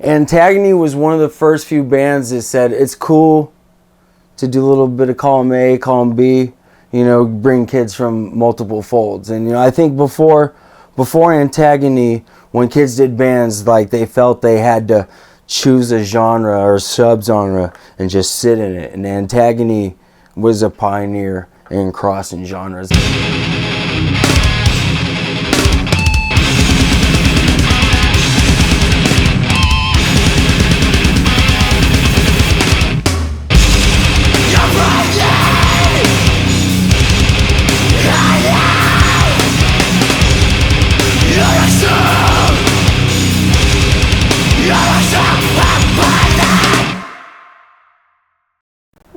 Antagony was one of the first few bands that said it's cool to do a little bit of column A, column B, bring kids from multiple folds. And I think before Antagony, when kids did bands, like they felt they had to choose a genre or subgenre and just sit in it. And Antagony was a pioneer in crossing genres.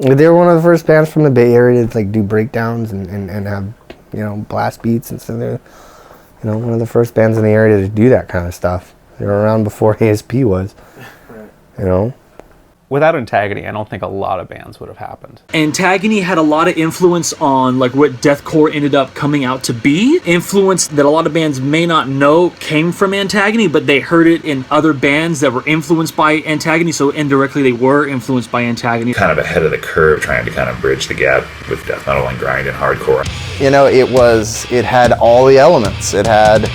They were one of the first bands from the Bay Area to do breakdowns and have blast beats and stuff. They're one of the first bands in the area to do that kind of stuff. They were around before ASP was. Right. Without Antagony, I don't think a lot of bands would have happened. Antagony had a lot of influence on what deathcore ended up coming out to be. Influence that a lot of bands may not know came from Antagony, but they heard it in other bands that were influenced by Antagony, so indirectly they were influenced by Antagony. Kind of ahead of the curve, trying to kind of bridge the gap with death metal and grind and hardcore. It had all the elements. It had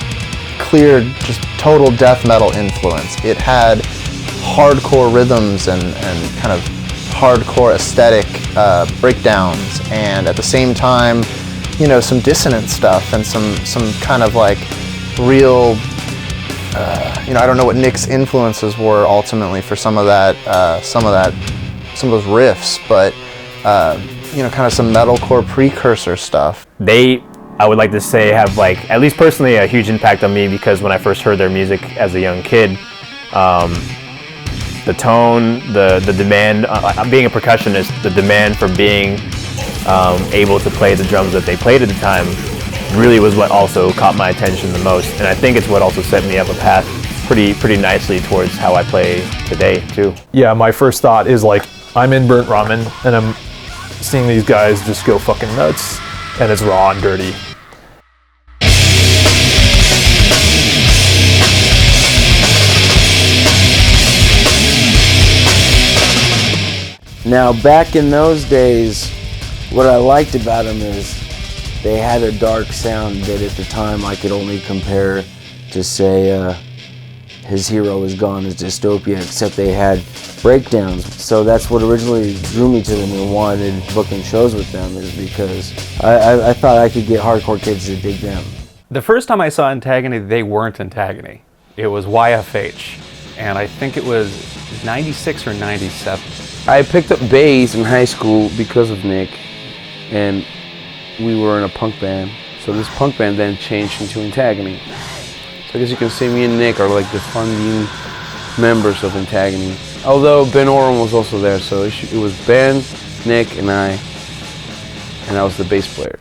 clear, just total death metal influence. It had hardcore rhythms and kind of hardcore aesthetic breakdowns, and at the same time, some dissonant stuff and some kind of real, I don't know what Nick's influences were ultimately for some of those riffs, but kind of some metalcore precursor stuff. They, I would like to say, have at least personally a huge impact on me, because when I first heard their music as a young kid, the tone, the demand, being a percussionist, the demand for being able to play the drums that they played at the time really was what also caught my attention the most. And I think it's what also set me up a path pretty nicely towards how I play today too. Yeah, my first thought is I'm in Burnt Ramen and I'm seeing these guys just go fucking nuts, and it's raw and dirty. Now, back in those days, what I liked about them is they had a dark sound that at the time I could only compare to, say, His Hero Is Gone as Dystopia, except they had breakdowns. So that's what originally drew me to them and wanted booking shows with them, is because I thought I could get hardcore kids to dig them. The first time I saw Antagony, they weren't Antagony. It was YFH, and I think it was 96 or 97. I picked up bass in high school because of Nick, and we were in a punk band. So this punk band then changed into Antagony. So I guess you can say me and Nick are the founding members of Antagony. Although Ben Orum was also there, so it was Ben, Nick, and I was the bass player.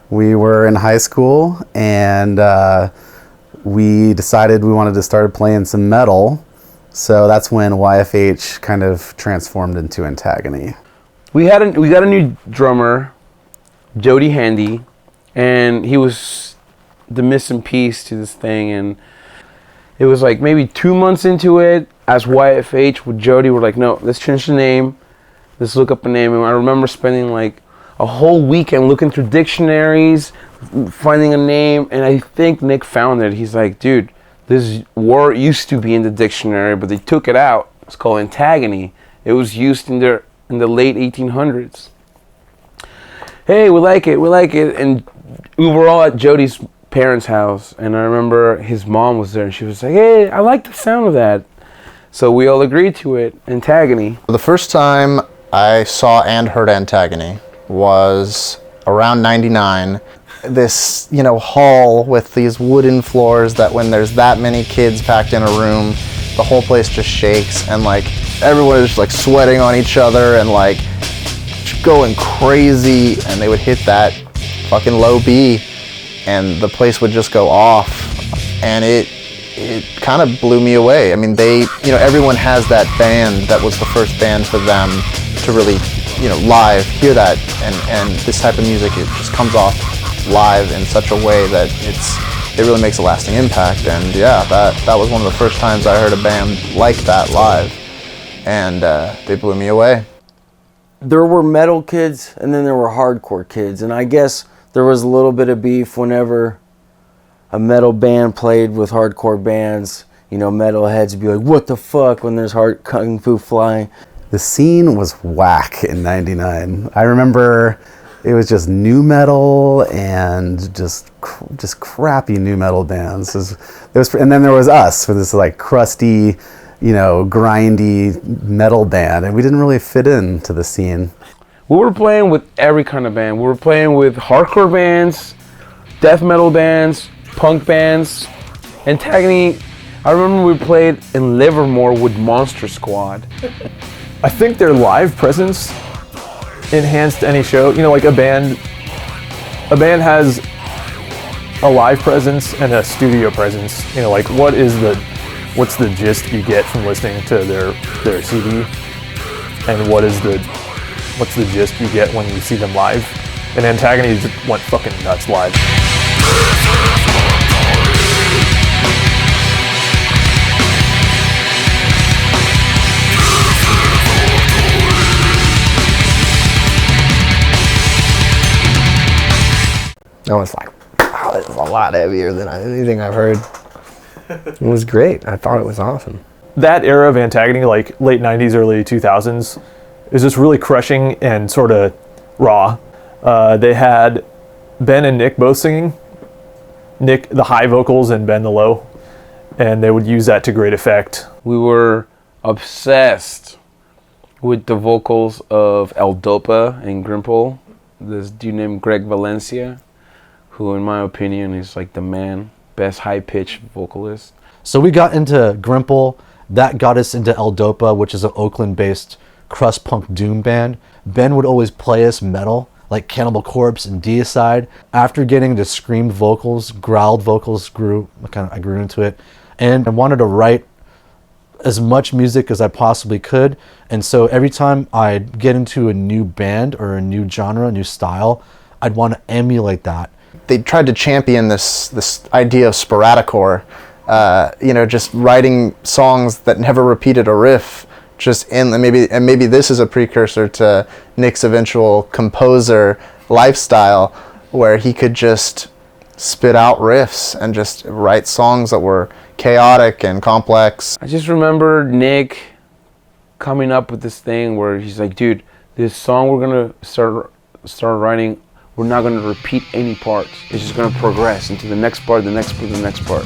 We were in high school, and we decided we wanted to start playing some metal. So that's when YFH kind of transformed into Antagony. We got a new drummer, Jody Handy, and he was the missing piece to this thing. And it was maybe 2 months into it, as YFH with Jody, we're no, let's change the name. Let's look up a name. And I remember spending a whole weekend looking through dictionaries, finding a name, and I think Nick found it. He's dude, this word used to be in the dictionary, but they took it out. It's called Antagony. It was used in the late 1800s. Hey, we like it. And we were all at Jody's parents' house, and I remember his mom was there, and she was hey, I like the sound of that. So we all agreed to it, Antagony. The first time I saw and heard Antagony was around 99. This, hall with these wooden floors that when there's that many kids packed in a room, the whole place just shakes, and everyone is sweating on each other and going crazy, and they would hit that fucking low B and the place would just go off, and it kind of blew me away. I mean, everyone has that band that was the first band for them to really, live hear that, and this type of music, it just comes off live in such a way that it really makes a lasting impact. And yeah, that was one of the first times I heard a band like that live, and they blew me away. There were metal kids and then there were hardcore kids, and I guess there was a little bit of beef whenever a metal band played with hardcore bands. You know, metalheads would be like, what the fuck, when there's hard kung fu flying. The scene was whack in '99. I remember it was just new metal and just crappy new metal bands. And then there was us with this like crusty, you know, grindy metal band, and we didn't really fit into the scene. We were playing with every kind of band. We were playing with hardcore bands, death metal bands, punk bands, Antagony. I remember we played in Livermore with Monster Squad. I think their live presence enhanced any show. You know, like a band has a live presence and a studio presence. You know, like what's the gist you get from listening to their CD, and what's the gist you get when you see them live? And Antagony just went fucking nuts live. I was like, wow, this is a lot heavier than anything I've heard. It was great. I thought it was awesome. That era of Antagony, like late 90s, early 2000s, is just really crushing and sort of raw. They had Ben and Nick both singing. Nick the high vocals and Ben the low. And they would use that to great effect. We were obsessed with the vocals of El Dopa and Grimple. This dude named Greg Valencia, who in my opinion is like the man, best high-pitched vocalist. So we got into Grimple. That got us into El Dopa, which is an Oakland-based crust punk doom band. Ben would always play us metal, like Cannibal Corpse and Deicide. After getting to screamed vocals, growled vocals I grew into it. And I wanted to write as much music as I possibly could. And so every time I'd get into a new band or a new genre, a new style, I'd want to emulate that. They tried to champion this idea of sporadicore, just writing songs that never repeated a riff, maybe this is a precursor to Nick's eventual composer lifestyle, where he could just spit out riffs and just write songs that were chaotic and complex. I just remember Nick coming up with this thing where he's like, dude, this song we're gonna start writing, we're not gonna repeat any parts. It's just gonna progress into the next part, the next part, the next part.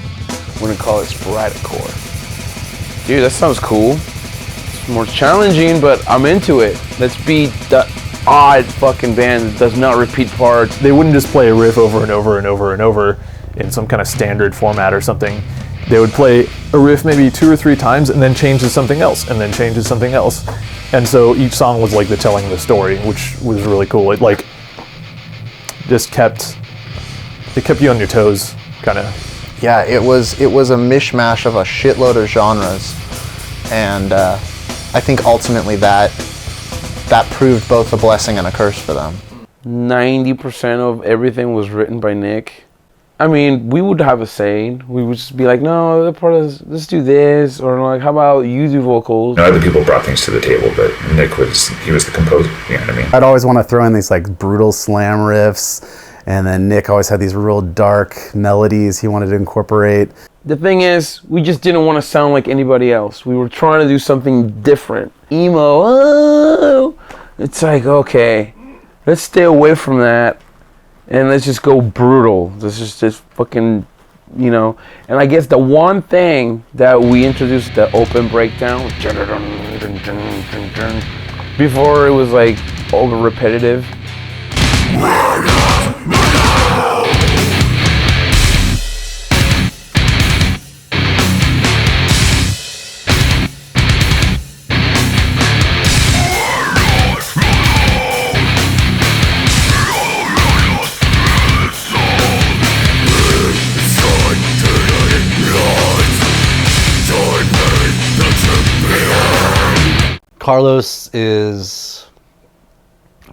We're gonna call it sporadicore. Dude, that sounds cool. It's more challenging, but I'm into it. Let's be the odd fucking band that does not repeat parts. They wouldn't just play a riff over and over and over and over in some kind of standard format or something. They would play a riff maybe 2 or 3 times and then change to something else and then change to something else. And so each song was like the telling the story, which was really cool. It like just kept you on your toes, kind of. Yeah, it was a mishmash of a shitload of genres, and I think ultimately that proved both a blessing and a curse for them. 90% of everything was written by Nick. I mean, we would have a saying. We would just be like, no, let's do this, or like, how about you do vocals? Other people brought things to the table, but Nick was the composer, you know what I mean? I'd always want to throw in these like brutal slam riffs, and then Nick always had these real dark melodies he wanted to incorporate. The thing is, we just didn't want to sound like anybody else. We were trying to do something different. Emo, oh! It's like, okay, let's stay away from that. And let's just go brutal. This is just fucking, And I guess the one thing that we introduced, the open breakdown, before it was like over repetitive. Carlos is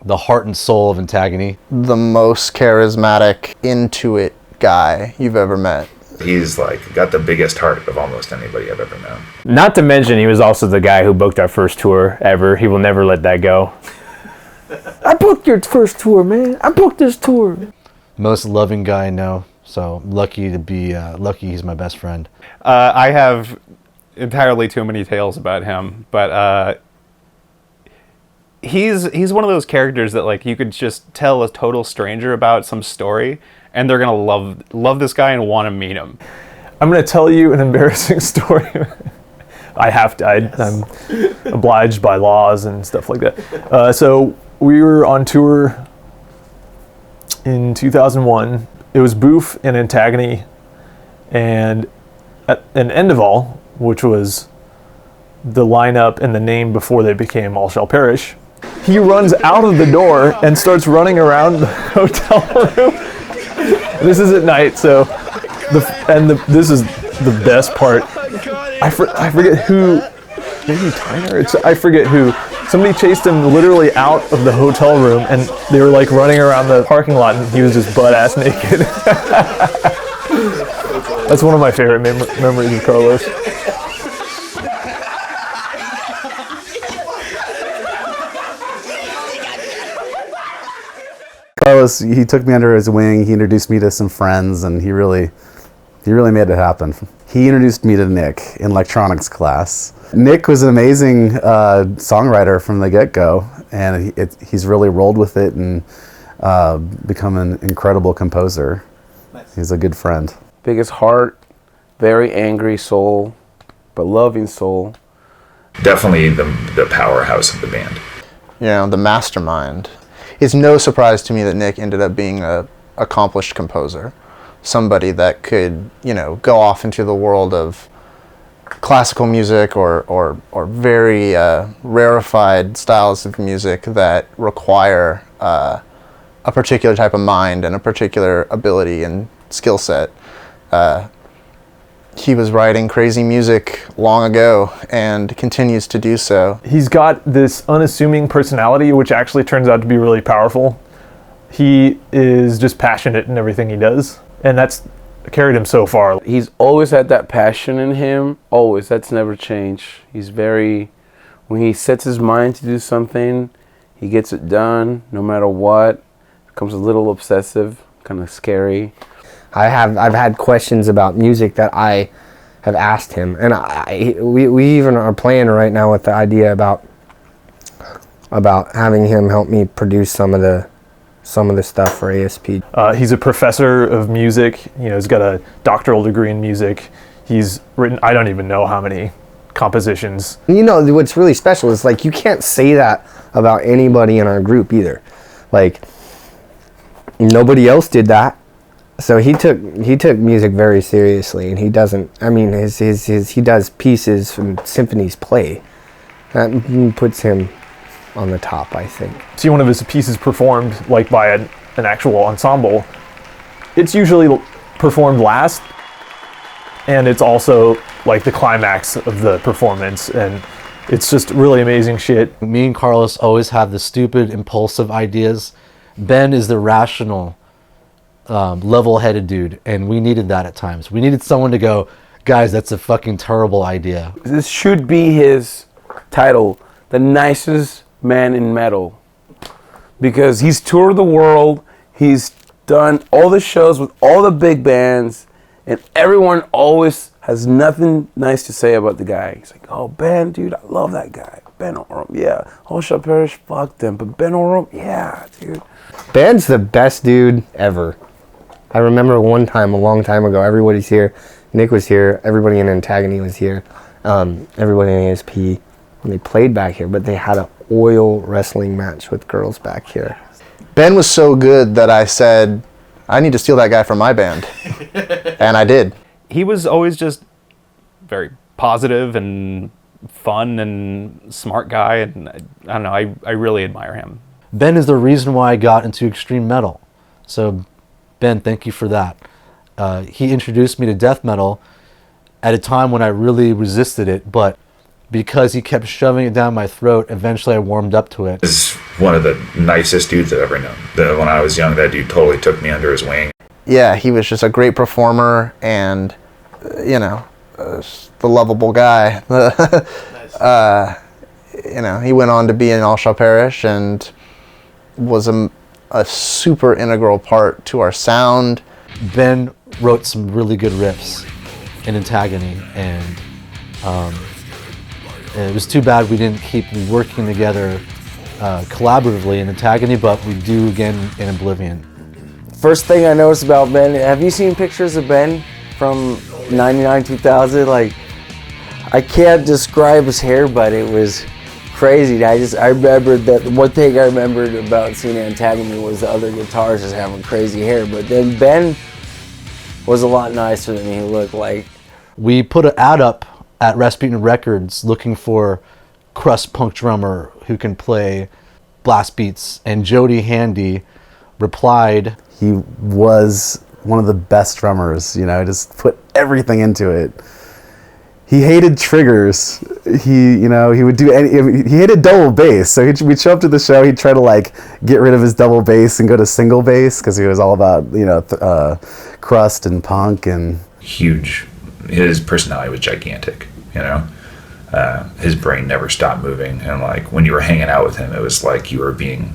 the heart and soul of Antagony. The most charismatic, into it guy you've ever met. He's like got the biggest heart of almost anybody I've ever known. Not to mention, he was also the guy who booked our first tour ever. He will never let that go. I booked your first tour, man. I booked this tour. Most loving guy I know. So lucky to be lucky he's my best friend. I have entirely too many tales about him, but he's one of those characters that like you could just tell a total stranger about some story, and they're gonna love this guy and want to meet him. I'm gonna tell you an embarrassing story. I have to. I'm obliged by laws and stuff like that. So we were on tour in 2001. It was Boof and Antagony, and at an end of all, which was the lineup and the name before they became All Shall Perish. He runs out of the door and starts running around the hotel room. This is at night, so this is the best part. I forget who, maybe Tyner. I forget who. Somebody chased him literally out of the hotel room, and they were like running around the parking lot, and he was just butt ass naked. That's one of my favorite memories of Carlos. Carlos, he took me under his wing. He introduced me to some friends, and he really made it happen. He introduced me to Nick in electronics class. Nick was an amazing songwriter from the get-go, and he's really rolled with it and become an incredible composer. Nice. He's a good friend. Biggest heart, very angry soul, but loving soul. Definitely the powerhouse of the band. You know, the mastermind. It's no surprise to me that Nick ended up being an accomplished composer. Somebody that could, you know, go off into the world of classical music or very rarefied styles of music that require a particular type of mind and a particular ability and skill set. He was writing crazy music long ago and continues to do so. He's got this unassuming personality, which actually turns out to be really powerful. He is just passionate in everything he does, and that's carried him so far. He's always had that passion in him, always. That's never changed. He's very, when he sets his mind to do something, he gets it done no matter what. Becomes a little obsessive, kind of scary. I've had questions about music that I have asked him, and we even are playing right now with the idea about having him help me produce some of the stuff for ASP. He's a professor of music. You know, he's got a doctoral degree in music. He's written, I don't even know how many compositions. You know, what's really special is like you can't say that about anybody in our group either. Like nobody else did that. So he took music very seriously, and he doesn't. I mean, he does pieces and symphonies play. That puts him on the top, I think. See one of his pieces performed like by an actual ensemble. It's usually performed last, and it's also like the climax of the performance, and it's just really amazing shit. Me and Carlos always have the stupid, impulsive ideas. Ben is the rational, level-headed dude, and we needed that at times. We needed someone to go, guys, that's a fucking terrible idea. This should be his title, the nicest man in metal, because he's toured the world, he's done all the shows with all the big bands, and everyone always has nothing nice to say about the guy. He's like, oh, Ben, dude, I love that guy. Ben Orum, yeah. All Shall Perish, fuck them, but Ben Orum, yeah, dude. Ben's the best dude ever. I remember one time, a long time ago, everybody's here. Nick was here, everybody in Antagony was here, everybody in ASP, and they played back here, but they had an oil wrestling match with girls back here. Ben was so good that I said, I need to steal that guy from my band. And I did. He was always just very positive and fun and smart guy, and I don't know, I really admire him. Ben is the reason why I got into extreme metal. So Ben, thank you for that. He introduced me to death metal at a time when I really resisted it, but because he kept shoving it down my throat, eventually I warmed up to it. He's one of the nicest dudes I've ever known. When I was young, that dude totally took me under his wing. yeah, he was just a great performer and, you know, the lovable guy. You know, he went on to be in All Shall Perish and was a super integral part to our sound. Ben wrote some really good riffs in Antagony, and it was too bad we didn't keep working together collaboratively in Antagony, but we do again in Oblivion. First thing I noticed about Ben, have you seen pictures of Ben from 99, 2000? Like, I can't describe his hair, but it was crazy. I remembered that one thing I remembered about seeing Antagony was the other guitarists having crazy hair, but then Ben was a lot nicer than he looked like. We put an ad up at Rasputin Records looking for crust punk drummer who can play blast beats, and Jody Handy replied. He was one of the best drummers, you know, just put everything into it. He hated triggers. He would do he hated double bass. So we'd show up to the show, he'd try to like get rid of his double bass and go to single bass because he was all about, you know, crust and punk and huge. His personality was gigantic, you know. His brain never stopped moving, and like when you were hanging out with him, it was like you were being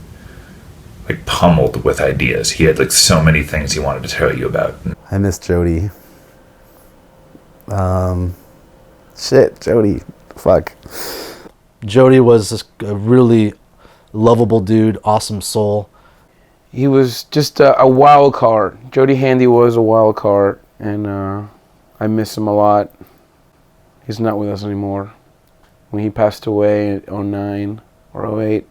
like pummeled with ideas. He had like so many things he wanted to tell you about. I miss Jody. Shit, Jody. Fuck. Jody was a really lovable dude, awesome soul. He was just a wild card. Jody Handy was a wild card, and I miss him a lot. He's not with us anymore. When he passed away in 09 or 08,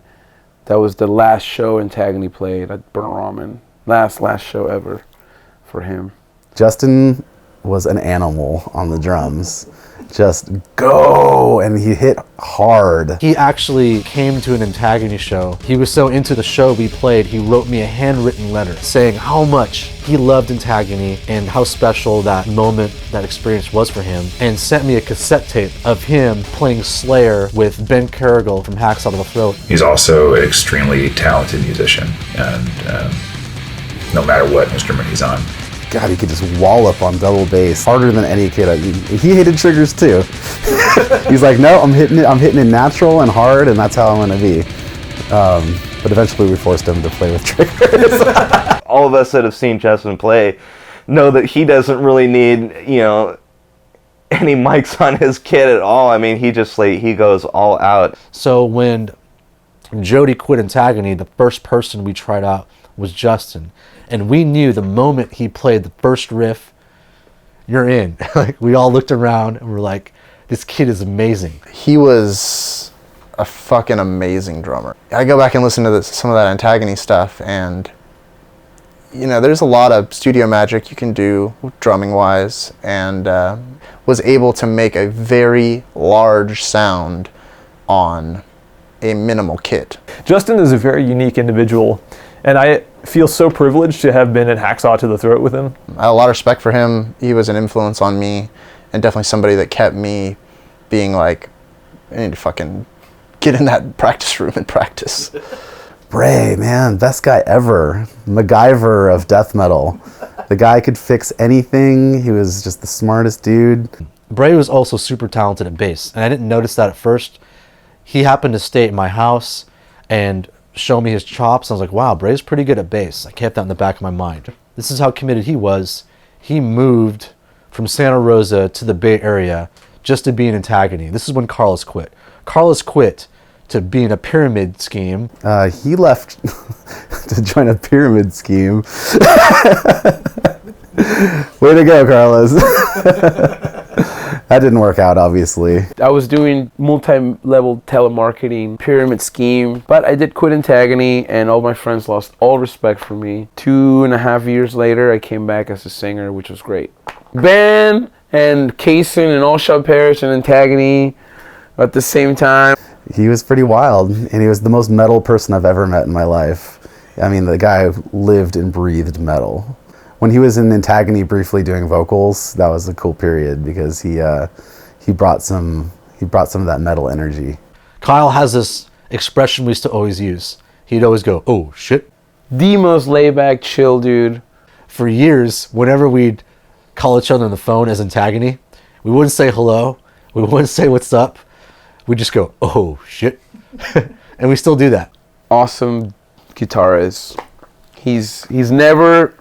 that was the last show Antagony played at Burnt Ramen. Last show ever for him. Justin was an animal on the drums. Just go, and he hit hard. He actually came to an Antagony show. He was so into the show we played, he wrote me a handwritten letter saying how much he loved Antagony and how special that moment, that experience was for him, and sent me a cassette tape of him playing Slayer with Ben Caragol from Hacksaw to the Throat. He's also an extremely talented musician, and no matter what instrument he's on, God, he could just wallop on double bass harder than any kid. He hated triggers too. He's like, no, I'm hitting it natural and hard, and that's how I'm gonna be. But eventually we forced him to play with triggers. All of us that have seen Justin play know that he doesn't really need, you know, any mics on his kit at all. I mean, he just like, he goes all out. So when Jody quit Antagony, the first person we tried out was Justin. And we knew the moment he played the first riff, you're in. Like, we all looked around and we're like, this kid is amazing. He was a fucking amazing drummer. I go back and listen to some of that Antagony stuff, and you know, there's a lot of studio magic you can do drumming wise, and was able to make a very large sound on a minimal kit. Justin is a very unique individual, and I feel so privileged to have been at Hacksaw to the Throat with him. I have a lot of respect for him. He was an influence on me, and definitely somebody that kept me being like, I need to fucking get in that practice room and practice. Bray, man, best guy ever. MacGyver of death metal. The guy could fix anything. He was just the smartest dude. Bray was also super talented at bass, and I didn't notice that at first. He happened to stay at my house and show me his chops. I was like, wow, Bray's pretty good at bass. I kept that in the back of my mind. This is how committed he was. He moved from Santa Rosa to the Bay Area just to be in Antagony. This is when Carlos quit. Carlos quit to be in a pyramid scheme. He left to join a pyramid scheme. Way to go, Carlos. That didn't work out, obviously. I was doing multi-level telemarketing, pyramid scheme, but I did quit Antagony, and all my friends lost all respect for me. 2.5 years later, I came back as a singer, which was great. Ben and Kaysen and All Shall Perish and Antagony at the same time. He was pretty wild, and he was the most metal person I've ever met in my life. I mean, the guy lived and breathed metal. When he was in Antagony briefly doing vocals, that was a cool period because he brought some of that metal energy. Kyle has this expression we used to always use. He'd always go, "Oh shit." The most laid back, chill dude. for years, whenever we'd call each other on the phone as Antagony, we wouldn't say hello. We wouldn't say what's up. We'd just go, oh, shit. And we still do that. Awesome guitarist. He's never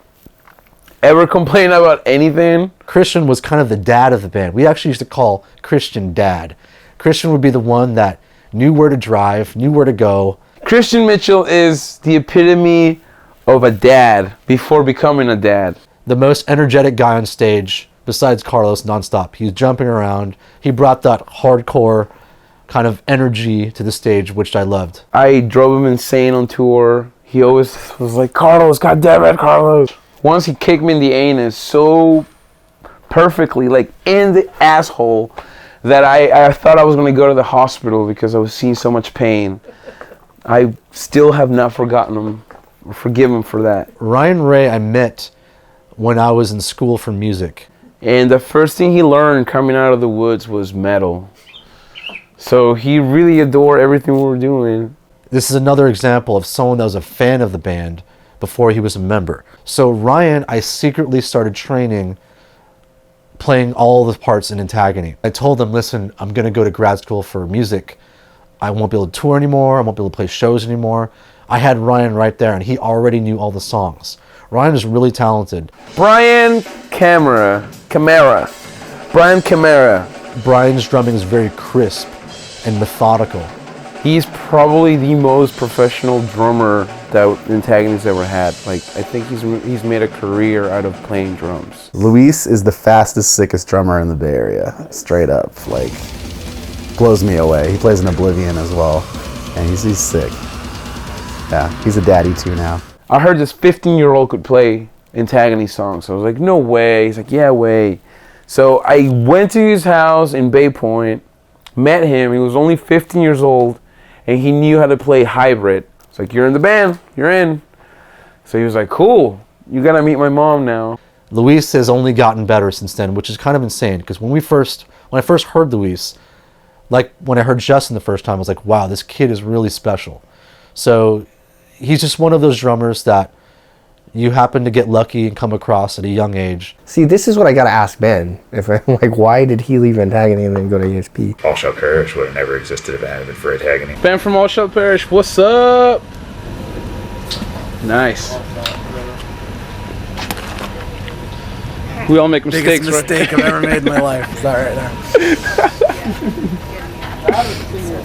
ever complained about anything. Christian was kind of the dad of the band. We actually used to call Christian Dad. Christian would be the one that knew where to drive, knew where to go. Christian Mitchell is the epitome of a dad before becoming a dad. The most energetic guy on stage, besides Carlos, nonstop. He was jumping around. He brought that hardcore kind of energy to the stage, which I loved. I drove him insane on tour. He always was like, Carlos, goddammit, Carlos. Once he kicked me in the anus so perfectly, like in the asshole, that I thought I was going to go to the hospital because I was seeing so much pain. I still have not forgotten him or forgiven him for that. Ryan Ray I met when I was in school for music. And the first thing he learned coming out of the woods was metal. So he really adored everything we were doing. This is another example of someone that was a fan of the band before he was a member. So Ryan, I secretly started training, playing all the parts in Antagony. I told them, listen, I'm going to go to grad school for music. I won't be able to tour anymore. I won't be able to play shows anymore. I had Ryan right there, and he already knew all the songs. Ryan is really talented. Brian Camera. Brian's drumming is very crisp and methodical. He's probably the most professional drummer that Antagony's ever had. Like, I think he's made a career out of playing drums. Luis is the fastest, sickest drummer in the Bay Area. Straight up, like, blows me away. He plays in Oblivion as well, and he's sick. Yeah, he's a daddy too now. I heard this 15-year-old could play Antagony songs. So I was like, no way. He's like, yeah, way. So I went to his house in Bay Point, met him. He was only 15 years old, and he knew how to play hybrid. It's like, you're in the band, you're in. So he was like, cool, you gotta meet my mom now. Luis has only gotten better since then, which is kind of insane, because when I first heard Luis, like when I heard Justin the first time, I was like, wow, this kid is really special. So he's just one of those drummers that you happen to get lucky and come across at a young age. See, this is what I gotta ask Ben. Why did he leave Antagony and then go to ESP? All Shall Perish would have never existed if it hadn't been for Antagony. Ben from All Shall Perish, what's up? Nice. We all make mistakes, Biggest mistake I've ever made in my life. It's all right now.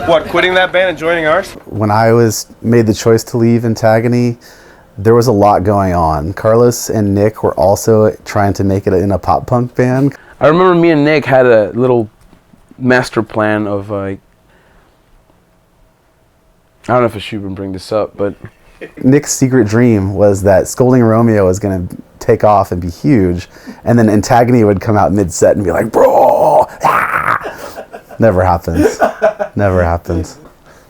What, quitting that band and joining ours? When I made the choice to leave Antagony, there was a lot going on. Carlos and Nick were also trying to make it in a pop punk band. I remember me and Nick had a little master plan of like, I don't know if I should even bring this up, but Nick's secret dream was that Scolding Romeo was going to take off and be huge, and then Antagony would come out mid-set and be like, bro, ah! Never happens. Never happens.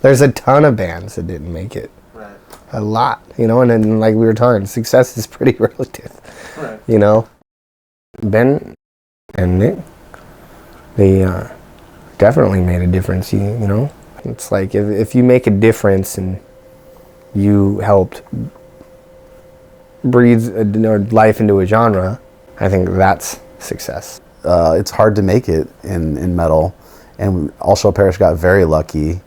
There's a ton of bands that didn't make it. Right. A lot, you know, and then like we were talking, success is pretty relative, Right. you know. Ben and Nick, they definitely made a difference, you know. It's like if you make a difference and you helped breathe life into a genre, I think that's success. It's hard to make it in metal, and All Shall Perish got very lucky,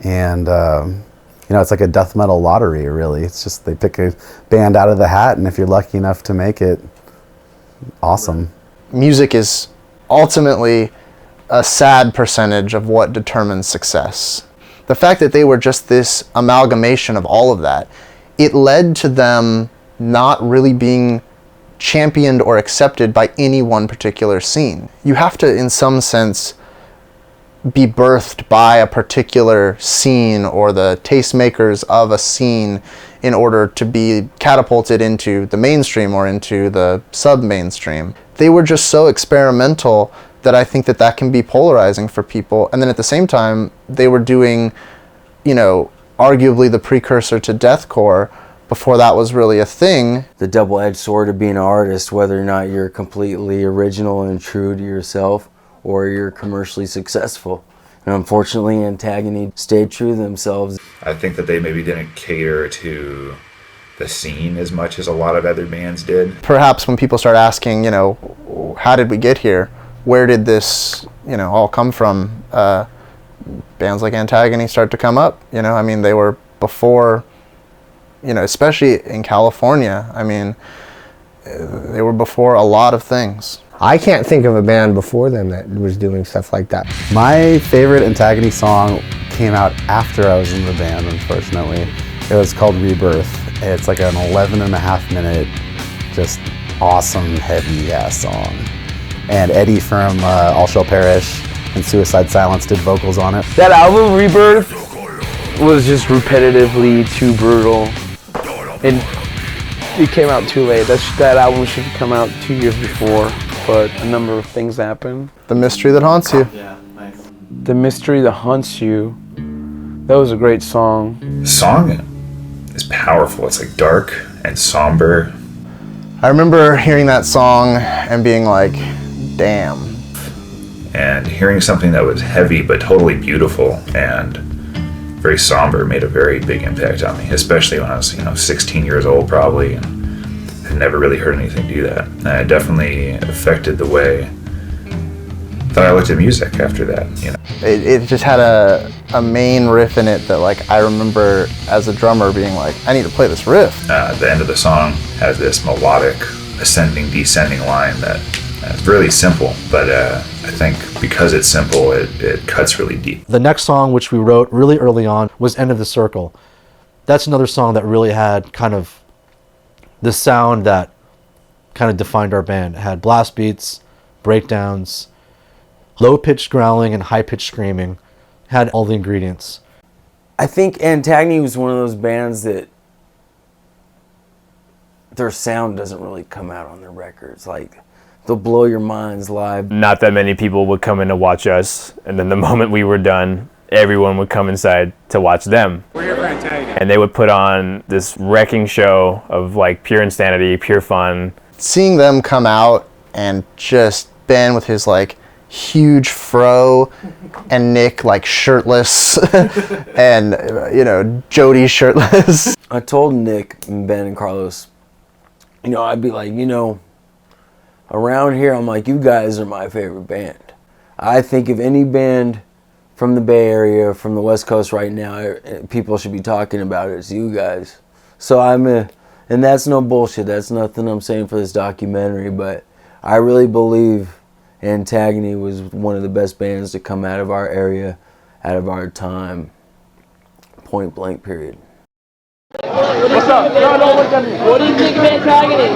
and you know, it's like a death metal lottery, really. It's just they pick a band out of the hat, and if you're lucky enough to make it, awesome. Music is ultimately a sad percentage of what determines success. The fact that they were just this amalgamation of all of that, it led to them not really being championed or accepted by any one particular scene. You have to, in some sense, be birthed by a particular scene or the tastemakers of a scene in order to be catapulted into the mainstream or into the sub-mainstream. They were just so experimental that I think that can be polarizing for people. And then at the same time, they were doing, you know, arguably the precursor to deathcore before that was really a thing. The double-edged sword of being an artist, whether or not you're completely original and true to yourself or you're commercially successful. And unfortunately, Antagony stayed true to themselves. I think that they maybe didn't cater to the scene as much as a lot of other bands did. Perhaps when people start asking, you know, how did we get here? Where did this, you know, all come from? Bands like Antagony start to come up. You know, I mean, they were before, you know, especially in California. I mean, they were before a lot of things. I can't think of a band before them that was doing stuff like that. My favorite Antagony song came out after I was in the band, unfortunately. It was called Rebirth. It's like an 11.5 minute, just awesome, heavy ass song. And Eddie from All Shall Perish and Suicide Silence did vocals on it. That album, Rebirth, was just repetitively too brutal. And it came out too late. That album should have come out 2 years before, but a number of things happened. The Mystery That Haunts You. The Mystery That Haunts You. That was a great song. The song is powerful. It's like dark and somber. I remember hearing that song and being like, damn. And hearing something that was heavy but totally beautiful and very somber made a very big impact on me, especially when I was, 16 years old probably, and had never really heard anything do that. And it definitely affected the way that I looked at music after that. It just had a main riff in it that, like, I remember as a drummer being like, I need to play this riff. The end of the song has this melodic ascending, descending line that is really simple, but I think because it's simple, it cuts really deep. The next song, which we wrote really early on, was End of the Circle. That's another song that really had kind of the sound that kind of defined our band. It had blast beats, breakdowns, low-pitched growling, and high-pitched screaming. It had all the ingredients. I think Antagony was one of those bands that their sound doesn't really come out on their records. Like, they'll blow your minds live. Not that many people would come in to watch us, and then the moment we were done, everyone would come inside to watch them. We're here for Antagony. And they would put on this wrecking show of like pure insanity, pure fun. Seeing them come out and just Ben with his like huge fro and Nick like shirtless and Jody shirtless. I told Nick and Ben and Carlos, I'd be like, around here, I'm like, you guys are my favorite band. I think if any band from the Bay Area, from the West Coast right now, people should be talking about it, it's you guys. So and that's no bullshit. That's nothing I'm saying for this documentary, but I really believe Antagony was one of the best bands to come out of our area, out of our time, point blank period. What's up? No, look at me. What do you think of Antagony?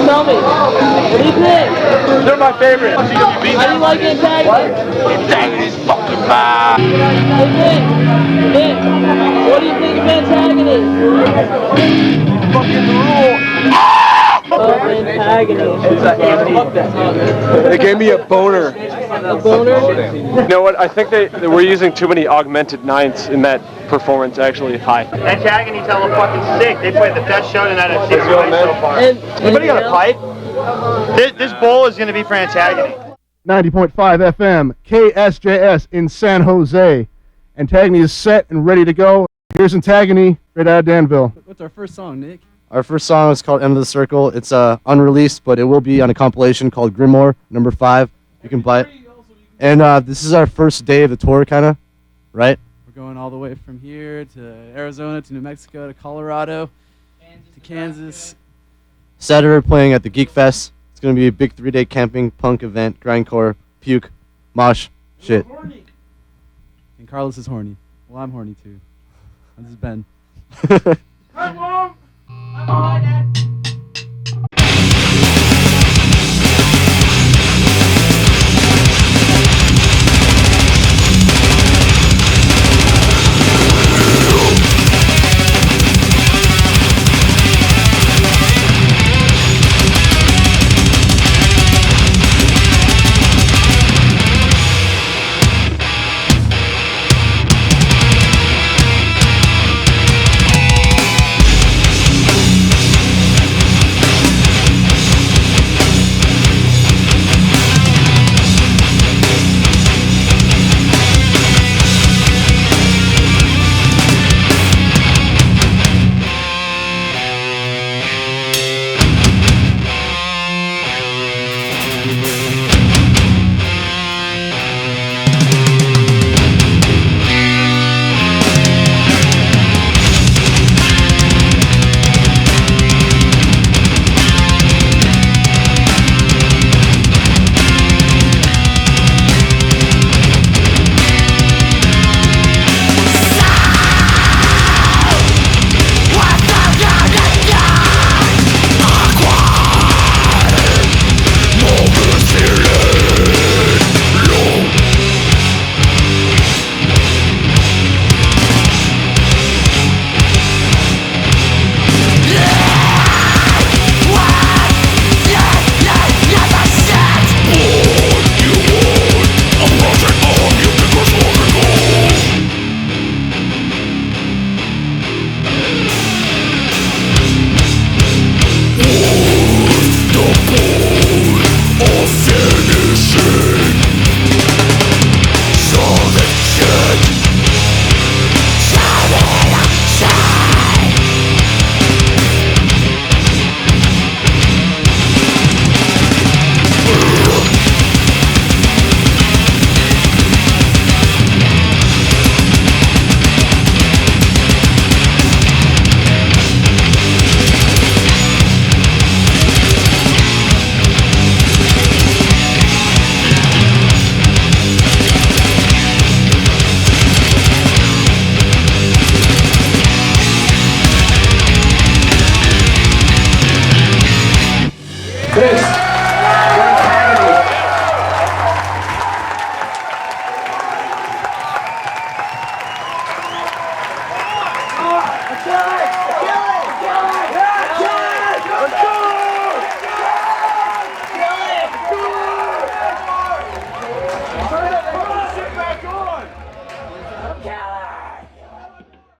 Tell me. What do you think? They're my favorite. How do you like Antagony? Antagony's fucking bad. Hey, Nick, what do you think of Antagony? Fucking rule. Antagony. They gave me a boner. A boner? You know what? I think they were using too many augmented ninths in that performance, actually. Hi. Antagony's hella fucking sick. They played the best show tonight I've seen so far. Anybody got a pipe? This bowl is going to be for Antagony. 90.5 FM, KSJS in San Jose. Antagony is set and ready to go. Here's Antagony, right out of Danville. What's our first song, Nick? Our first song is called End of the Circle. It's unreleased, but it will be on a compilation called Grimoire, number 5. You can buy it. And this is our first day of the tour, kind of, right? We're going all the way from here to Arizona, to New Mexico, to Colorado, to Kansas. Saturday we're playing at the Geek Fest. It's going to be a big 3-day camping punk event, grindcore, puke, mosh, shit. And Carlos is horny. Well, I'm horny too. This is Ben. Hi, Mom! I'm on it.